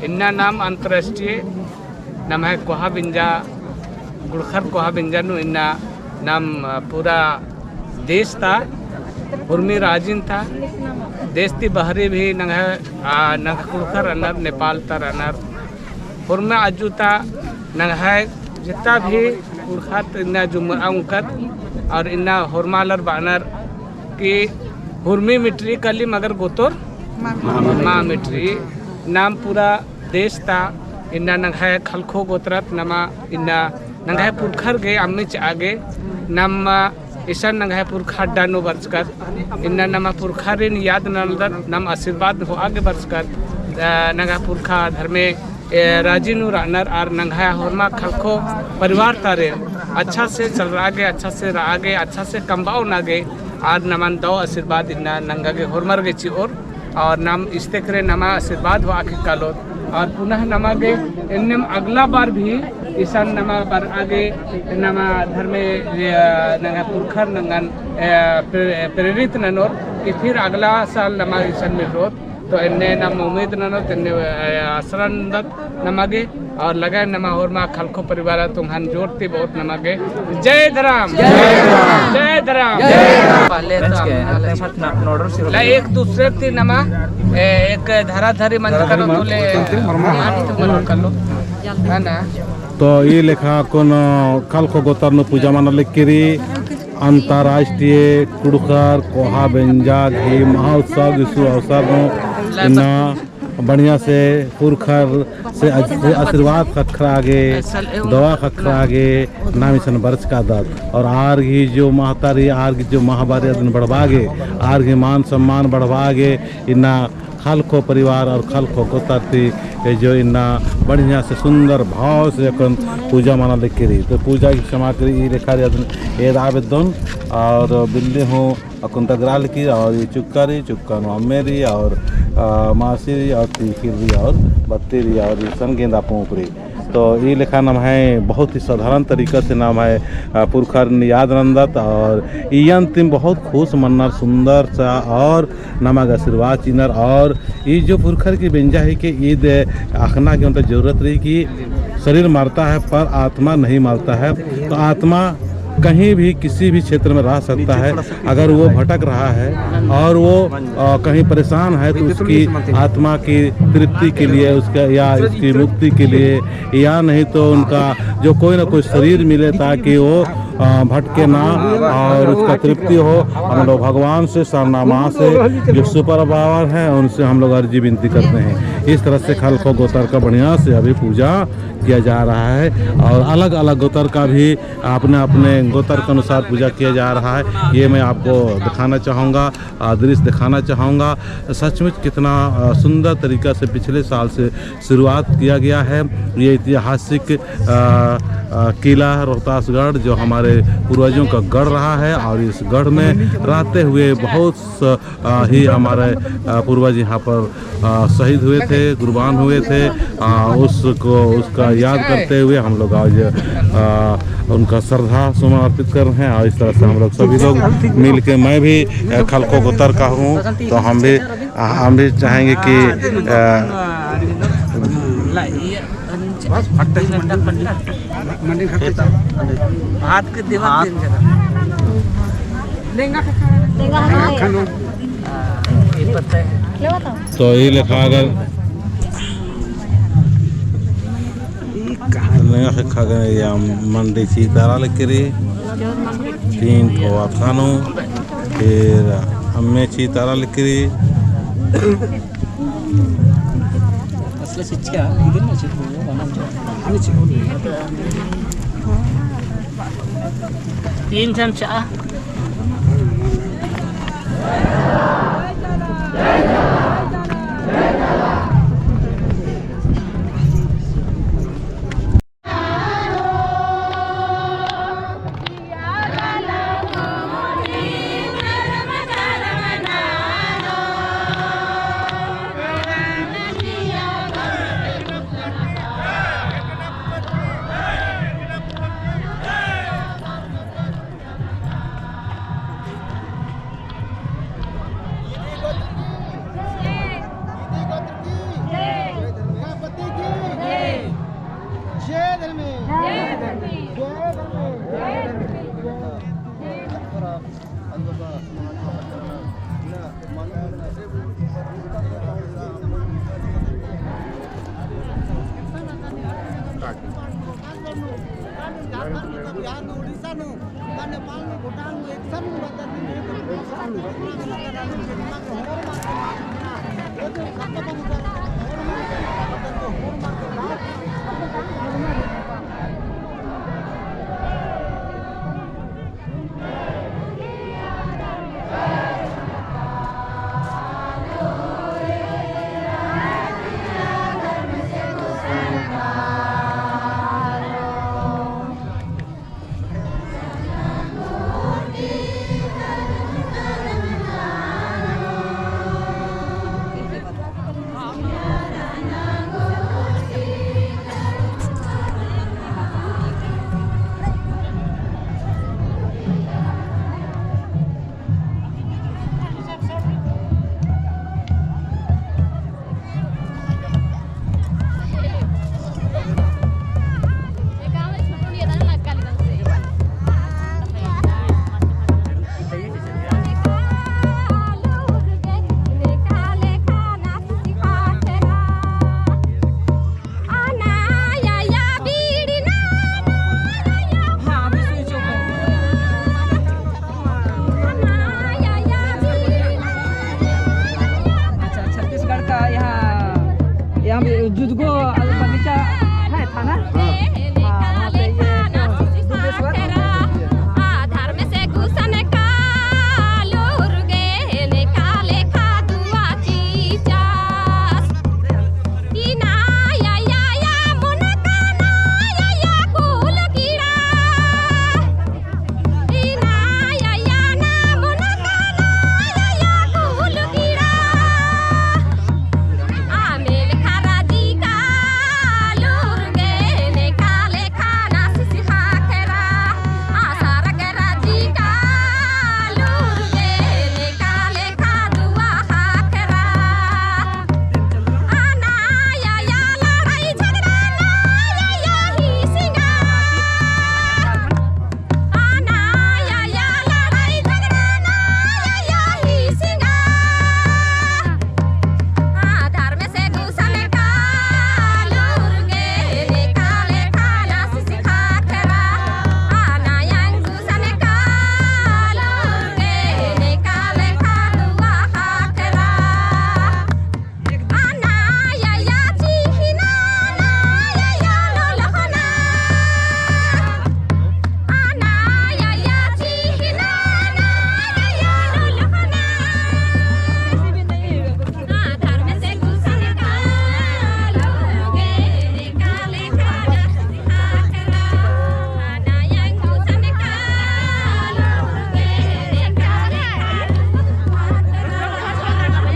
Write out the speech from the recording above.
इन्ना नाम अंतर्राष्ट्रीय नाम है कोहा बिंजा गुड़खर कोहा बिंजा नु इन्ना नाम पूरा देश था उर्मी राजिन था देश ती बहरी भी नंग गुड़खर अनर नेपाल तर अनर उर्मे अजुता नंग है जितना भी गुड़खत इन्ना जुमर अंकत और इन्ना हुरमालर बानर की हुरमी मिट्री कली मगर गोतोर माँ मिट्री नाम पूरा देश था इन्ना नंगाय खलखो गोत्रत नमा इन्ना नंगाय पुरखर गे अम्मिच आगे नम ईशान नंगाय पुरखर डानो बरसकर इन्ना नमा पुरखरिन याद नलदर नम आशीर्वाद हो आगे बरसकर नंगा पुरखा धर्मे राजीनु रानर और नंगाय होरमा खलखो परिवार तारे अच्छा से चल रहा गे अच्छा से रहा गे अच्छा से कम्बाओ ना गे और नमन दो आशीर्वाद इन्ना नंगा गे होरमर गे ची और नाम इस्ते करे नमा आशीर्वाद हो आखिर कालो और पुनः नमा गे इन्नम अगला बार भी ईशान नमा बार आगे नमा धर्मे नंगा पुरखर नंगन प्रेरित ननोर कि फिर अगला साल नमा ईशान में रोत तो इन्ने नम उम्मीद ननो तिन्ने आसरंदत नमागे और लगा नमा और माँ खलखो परिवार तुम्हान जोड़ती बहुत नमागे जय धराम जय धराम ला एक दूसरे ती नमा एक धराधरी मंत्र करो बोले कर लो है ना तो ये लेखा कोन खलखो गोतर नु पूजा मानले किरी अंतर्राष्ट्रीय कुड़खर कोहा बेंजा घी महोत्सव इस अवसर इन्ना बढ़िया से पुरखर से आशीर्वाद खखरा आगे दवा खखरा आगे नाम ईसन बरस का दत और आर ही जो महतारी आर की जो महाबारी दिन बढ़वागे आर की मान सम्मान बढ़वागे इन्ना खलखो परिवार और खलखो गोताती जो इन्ना बढ़िया से सुंदर भाव से अपन पूजा माना लिखी रही तो पूजा की क्षमा करी ये लिखा ये आवेदन और बिल्ली हूँ अकुंतग्राल की और ये चुक्कारी चुक्का मेरी और मासी और तीखिरी और बत्तीरी और संगेंदा पोपरी तो ये लिखा नाम है बहुत ही साधारण तरीका से नाम है पुरखर याद नंदत और ये अंतिम बहुत खुश मन्नर सुंदर सा और नमक आशीर्वाद चिन्हर और ये जो पुरखर की व्यंजा है कि ईद आखना की उनका जरूरत रही कि शरीर मारता है पर आत्मा नहीं मारता है तो आत्मा कहीं भी किसी भी क्षेत्र में रह सकता है अगर वो भटक रहा है और वो कहीं परेशान है तो उसकी आत्मा की तृप्ति के लिए उसका या उसकी मुक्ति के लिए या नहीं तो उनका जो कोई ना कोई शरीर मिले ताकि वो भटके ना और उसका तृप्ति हो हम लोग भगवान से सामना माँ से जो सुपर पावर है उनसे हम लोग अर्जी विनती करते हैं। इस तरह से खलखो गोतर का बढ़िया से अभी पूजा किया जा रहा है और अलग अलग गोतर का भी अपने अपने गोतर के अनुसार पूजा किया जा रहा है। ये मैं आपको दिखाना चाहूँगा दृश्य दिखाना चाहूँगा सचमुच कितना सुंदर तरीका से पिछले साल से शुरुआत किया गया है। ये ऐतिहासिक किला रोहतासगढ़ जो हमारे पूर्वजों का गढ़ रहा है और इस गढ़ में रहते हुए बहुत ही हमारे पूर्वज यहाँ पर शहीद हुए थे कुर्बान हुए थे उसका याद करते हुए हम लोग आज उनका श्रद्धा सुमन अर्पित कर रहे हैं और इस तरह से हम लोग सभी लोग मिल के मैं भी खलखो गोतर का हूँ तो हम भी चाहेंगे कि हाथ के दीवार तो ये लिखा अगर खा गए या मंडी सीतारा लिखरी 3 ठो खानो फिर हमें सीतारा लिखरी तीन चमचा यहाँ पे जुदगो बगीचा है था ना।